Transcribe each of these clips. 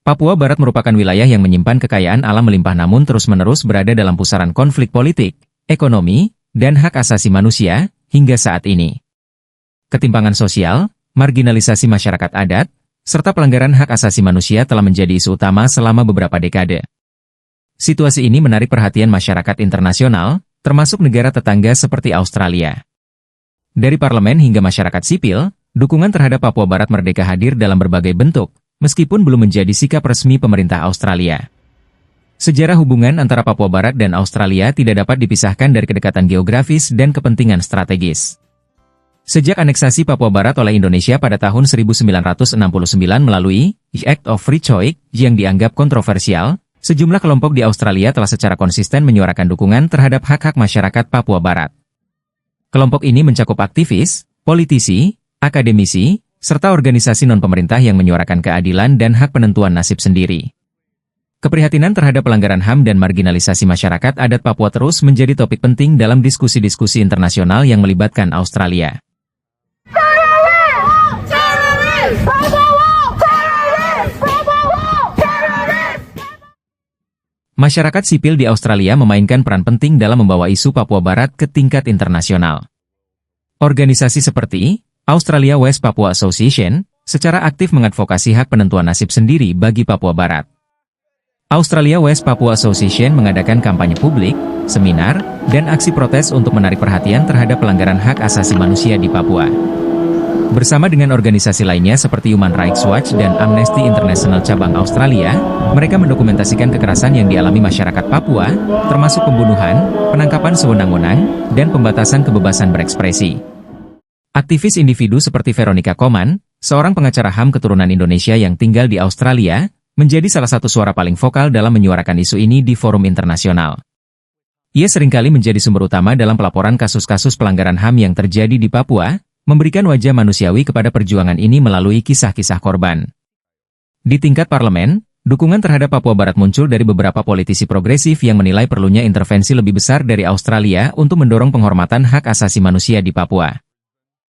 Papua Barat merupakan wilayah yang menyimpan kekayaan alam melimpah namun terus-menerus berada dalam pusaran konflik politik, ekonomi, dan hak asasi manusia hingga saat ini. Ketimpangan sosial, marginalisasi masyarakat adat, serta pelanggaran hak asasi manusia telah menjadi isu utama selama beberapa dekade. Situasi ini menarik perhatian masyarakat internasional, termasuk negara tetangga seperti Australia. Dari parlemen hingga masyarakat sipil, dukungan terhadap Papua Barat Merdeka hadir dalam berbagai bentuk, meskipun belum menjadi sikap resmi pemerintah Australia. Sejarah hubungan antara Papua Barat dan Australia tidak dapat dipisahkan dari kedekatan geografis dan kepentingan strategis. Sejak aneksasi Papua Barat oleh Indonesia pada tahun 1969 melalui Act of Free Choice yang dianggap kontroversial, sejumlah kelompok di Australia telah secara konsisten menyuarakan dukungan terhadap hak-hak masyarakat Papua Barat. Kelompok ini mencakup aktivis, politisi, akademisi, serta organisasi non-pemerintah yang menyuarakan keadilan dan hak penentuan nasib sendiri. Keprihatinan terhadap pelanggaran HAM dan marginalisasi masyarakat adat Papua terus menjadi topik penting dalam diskusi-diskusi internasional yang melibatkan Australia. Masyarakat sipil di Australia memainkan peran penting dalam membawa isu Papua Barat ke tingkat internasional. Organisasi seperti Australia West Papua Association secara aktif mengadvokasi hak penentuan nasib sendiri bagi Papua Barat. Australia West Papua Association mengadakan kampanye publik, seminar, dan aksi protes untuk menarik perhatian terhadap pelanggaran hak asasi manusia di Papua. Bersama dengan organisasi lainnya seperti Human Rights Watch dan Amnesty International cabang Australia, mereka mendokumentasikan kekerasan yang dialami masyarakat Papua, termasuk pembunuhan, penangkapan sewenang-wenang, dan pembatasan kebebasan berekspresi. Aktivis individu seperti Veronica Koman, seorang pengacara HAM keturunan Indonesia yang tinggal di Australia, menjadi salah satu suara paling vokal dalam menyuarakan isu ini di forum internasional. Ia seringkali menjadi sumber utama dalam pelaporan kasus-kasus pelanggaran HAM yang terjadi di Papua, memberikan wajah manusiawi kepada perjuangan ini melalui kisah-kisah korban. Di tingkat parlemen, dukungan terhadap Papua Barat muncul dari beberapa politisi progresif yang menilai perlunya intervensi lebih besar dari Australia untuk mendorong penghormatan hak asasi manusia di Papua.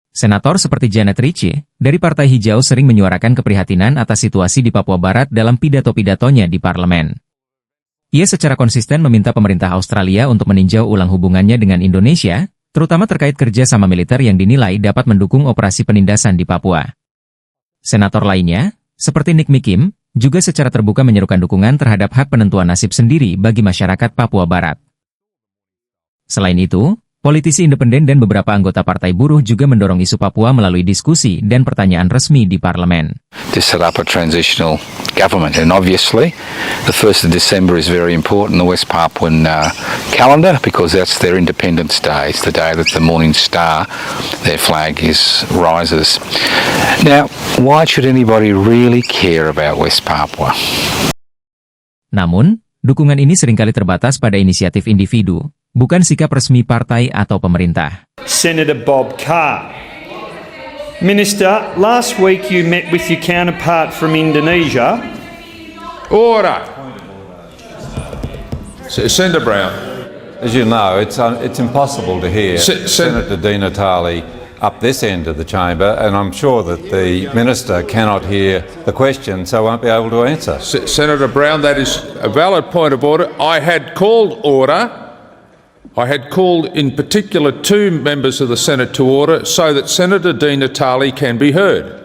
Senator seperti Janet Ritchie, dari Partai Hijau sering menyuarakan keprihatinan atas situasi di Papua Barat dalam pidato-pidatonya di parlemen. Ia secara konsisten meminta pemerintah Australia untuk meninjau ulang hubungannya dengan Indonesia, terutama terkait kerjasama militer yang dinilai dapat mendukung operasi penindasan di Papua. Senator lainnya, seperti Nick Mikim, juga secara terbuka menyerukan dukungan terhadap hak penentuan nasib sendiri bagi masyarakat Papua Barat. Selain itu, politisi independen dan beberapa anggota Partai Buruh juga mendorong isu Papua melalui diskusi dan pertanyaan resmi di parlemen. To set up a transitional government, and obviously the 1st of December is very important, the West Papuan calendar, because that's their Independence Day. It's the day that the Morning Star, their flag, rises. Now, why should anybody really care about West Papua? Namun, dukungan ini seringkali terbatas pada inisiatif individu, bukan sikap resmi partai atau pemerintah. Senator Bob Carr. Minister, last week you met with your counterpart from Indonesia. Order. Senator Brown. As you know, it's impossible to hear Senator Di Natale up this end of the chamber, and I'm sure that the Minister cannot hear the question, so won't be able to answer. Senator Brown, that is a valid point of order. I had called order. I had called in particular two members of the Senate to order so that Senator Di Natale can be heard.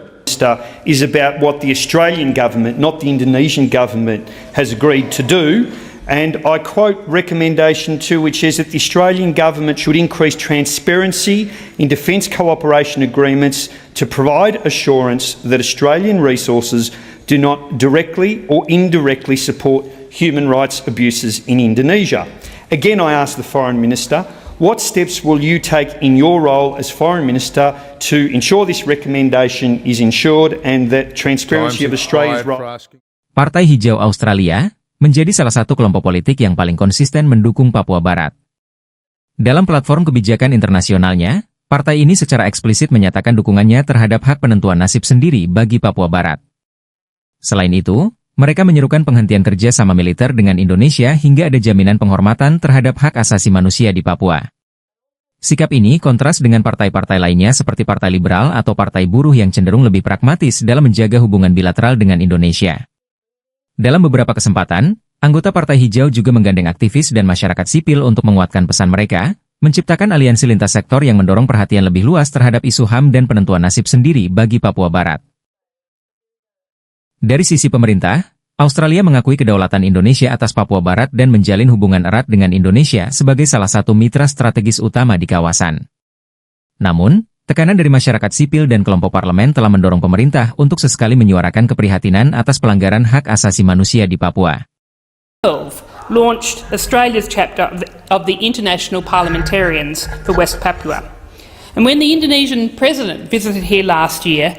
Is about what the Australian government, not the Indonesian government, has agreed to do. And I quote recommendation 2, which says that the Australian government should increase transparency in defence cooperation agreements to provide assurance that Australian resources do not directly or indirectly support human rights abuses in Indonesia. Again, I ask the Foreign Minister, what steps will you take in your role as Foreign Minister to ensure this recommendation is ensured and that transparency of Australia's rights? Partai Hijau Australia menjadi salah satu kelompok politik yang paling konsisten mendukung Papua Barat. Dalam platform kebijakan internasionalnya, partai ini secara eksplisit menyatakan dukungannya terhadap hak penentuan nasib sendiri bagi Papua Barat. Selain itu, mereka menyerukan penghentian kerja sama militer dengan Indonesia hingga ada jaminan penghormatan terhadap hak asasi manusia di Papua. Sikap ini kontras dengan partai-partai lainnya seperti Partai Liberal atau Partai Buruh yang cenderung lebih pragmatis dalam menjaga hubungan bilateral dengan Indonesia. Dalam beberapa kesempatan, anggota Partai Hijau juga menggandeng aktivis dan masyarakat sipil untuk menguatkan pesan mereka, menciptakan aliansi lintas sektor yang mendorong perhatian lebih luas terhadap isu HAM dan penentuan nasib sendiri bagi Papua Barat. Dari sisi pemerintah, Australia mengakui kedaulatan Indonesia atas Papua Barat dan menjalin hubungan erat dengan Indonesia sebagai salah satu mitra strategis utama di kawasan. Namun, tekanan dari masyarakat sipil dan kelompok parlemen telah mendorong pemerintah untuk sesekali menyuarakan keprihatinan atas pelanggaran hak asasi manusia di Papua. Launched Australia's chapter of the International Parliamentarians for West Papua. And when the Indonesian president visited here last year,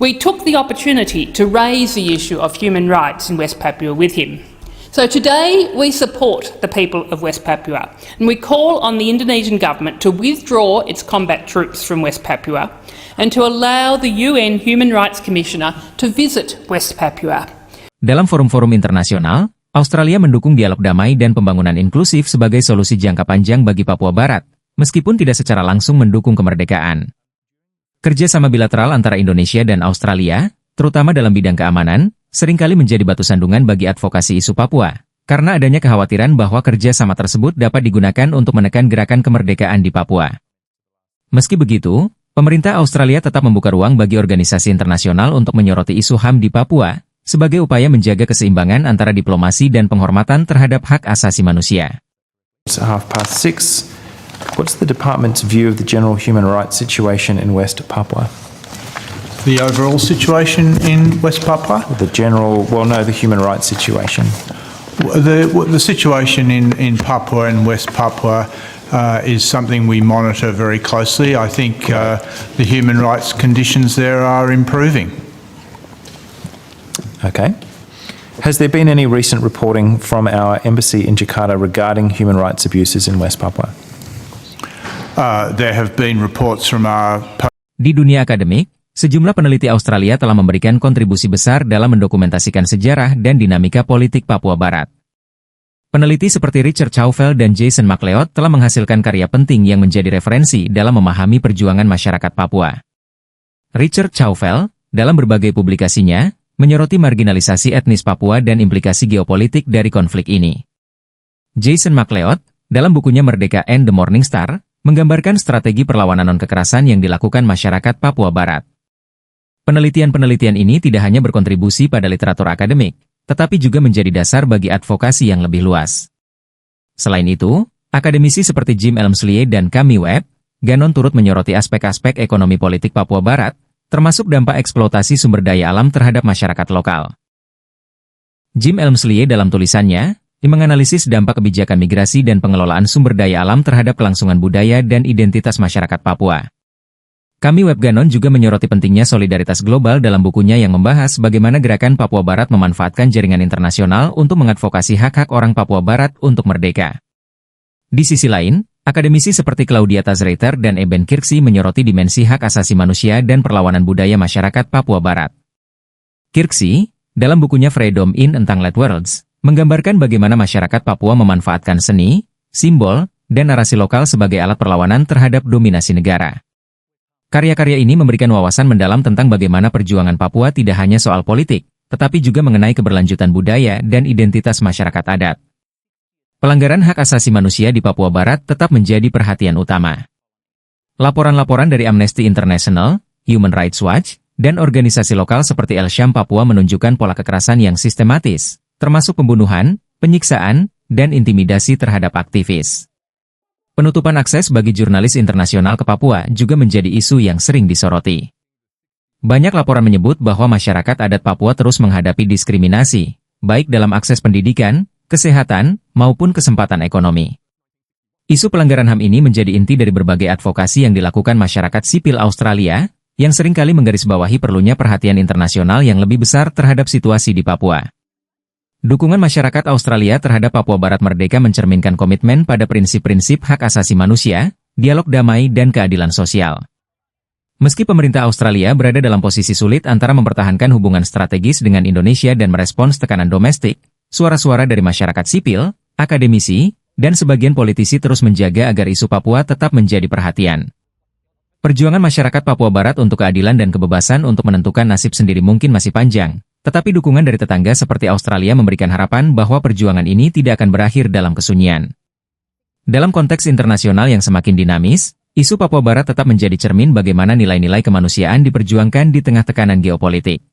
we took the opportunity to raise the issue of human rights in West Papua with him. So today we support the people of West Papua and we call on the Indonesian government to withdraw its combat troops from West Papua and to allow the UN Human Rights Commissioner to visit West Papua. Dalam forum-forum internasional, Australia mendukung dialog damai dan pembangunan inklusif sebagai solusi jangka panjang bagi Papua Barat, meskipun tidak secara langsung mendukung kemerdekaan. Kerjasama bilateral antara Indonesia dan Australia, terutama dalam bidang keamanan, seringkali menjadi batu sandungan bagi advokasi isu Papua, karena adanya kekhawatiran bahwa kerjasama tersebut dapat digunakan untuk menekan gerakan kemerdekaan di Papua. Meski begitu, pemerintah Australia tetap membuka ruang bagi organisasi internasional untuk menyoroti isu HAM di Papua, sebagai upaya menjaga keseimbangan antara diplomasi dan penghormatan terhadap hak asasi manusia. It's 6:30. What's the department's view of the general human rights situation in West Papua? The overall situation in West Papua? The human rights situation. The situation in Papua and West Papua is something we monitor very closely. I think the human rights conditions there are improving. Okay. Has there been any recent reporting from our embassy in Jakarta regarding human rights abuses in West Papua? There have been reports from our... Di dunia akademik, sejumlah peneliti Australia telah memberikan kontribusi besar dalam mendokumentasikan sejarah dan dinamika politik Papua Barat. Peneliti seperti Richard Chaufel dan Jason McLeod telah menghasilkan karya penting yang menjadi referensi dalam memahami perjuangan masyarakat Papua. Richard Chaufel, dalam berbagai publikasinya, menyoroti marginalisasi etnis Papua dan implikasi geopolitik dari konflik ini. Jason McLeod, dalam bukunya Merdeka and the Morning Star, menggambarkan strategi perlawanan non-kekerasan yang dilakukan masyarakat Papua Barat. Penelitian-penelitian ini tidak hanya berkontribusi pada literatur akademik, tetapi juga menjadi dasar bagi advokasi yang lebih luas. Selain itu, akademisi seperti Jim Elmslie dan Kami Webb, Gannon turut menyoroti aspek-aspek ekonomi politik Papua Barat, termasuk dampak eksploitasi sumber daya alam terhadap masyarakat lokal. Jim Elmslie dalam tulisannya, menganalisis dampak kebijakan migrasi dan pengelolaan sumber daya alam terhadap kelangsungan budaya dan identitas masyarakat Papua. Kami Webb Gannon juga menyoroti pentingnya solidaritas global dalam bukunya yang membahas bagaimana gerakan Papua Barat memanfaatkan jaringan internasional untuk mengadvokasi hak-hak orang Papua Barat untuk merdeka. Di sisi lain, akademisi seperti Claudia Tazreiter dan Eben Kirksey menyoroti dimensi hak asasi manusia dan perlawanan budaya masyarakat Papua Barat. Kirksey, dalam bukunya Freedom in Untangled Worlds, menggambarkan bagaimana masyarakat Papua memanfaatkan seni, simbol, dan narasi lokal sebagai alat perlawanan terhadap dominasi negara. Karya-karya ini memberikan wawasan mendalam tentang bagaimana perjuangan Papua tidak hanya soal politik, tetapi juga mengenai keberlanjutan budaya dan identitas masyarakat adat. Pelanggaran hak asasi manusia di Papua Barat tetap menjadi perhatian utama. Laporan-laporan dari Amnesty International, Human Rights Watch, dan organisasi lokal seperti El Syam Papua menunjukkan pola kekerasan yang sistematis, termasuk pembunuhan, penyiksaan, dan intimidasi terhadap aktivis. Penutupan akses bagi jurnalis internasional ke Papua juga menjadi isu yang sering disoroti. Banyak laporan menyebut bahwa masyarakat adat Papua terus menghadapi diskriminasi, baik dalam akses pendidikan, kesehatan, maupun kesempatan ekonomi. Isu pelanggaran HAM ini menjadi inti dari berbagai advokasi yang dilakukan masyarakat sipil Australia, yang seringkali menggarisbawahi perlunya perhatian internasional yang lebih besar terhadap situasi di Papua. Dukungan masyarakat Australia terhadap Papua Barat merdeka mencerminkan komitmen pada prinsip-prinsip hak asasi manusia, dialog damai, dan keadilan sosial. Meski pemerintah Australia berada dalam posisi sulit antara mempertahankan hubungan strategis dengan Indonesia dan merespons tekanan domestik, suara-suara dari masyarakat sipil, akademisi, dan sebagian politisi terus menjaga agar isu Papua tetap menjadi perhatian. Perjuangan masyarakat Papua Barat untuk keadilan dan kebebasan untuk menentukan nasib sendiri mungkin masih panjang, Tetapi dukungan dari tetangga seperti Australia memberikan harapan bahwa perjuangan ini tidak akan berakhir dalam kesunyian. Dalam konteks internasional yang semakin dinamis, isu Papua Barat tetap menjadi cermin bagaimana nilai-nilai kemanusiaan diperjuangkan di tengah tekanan geopolitik.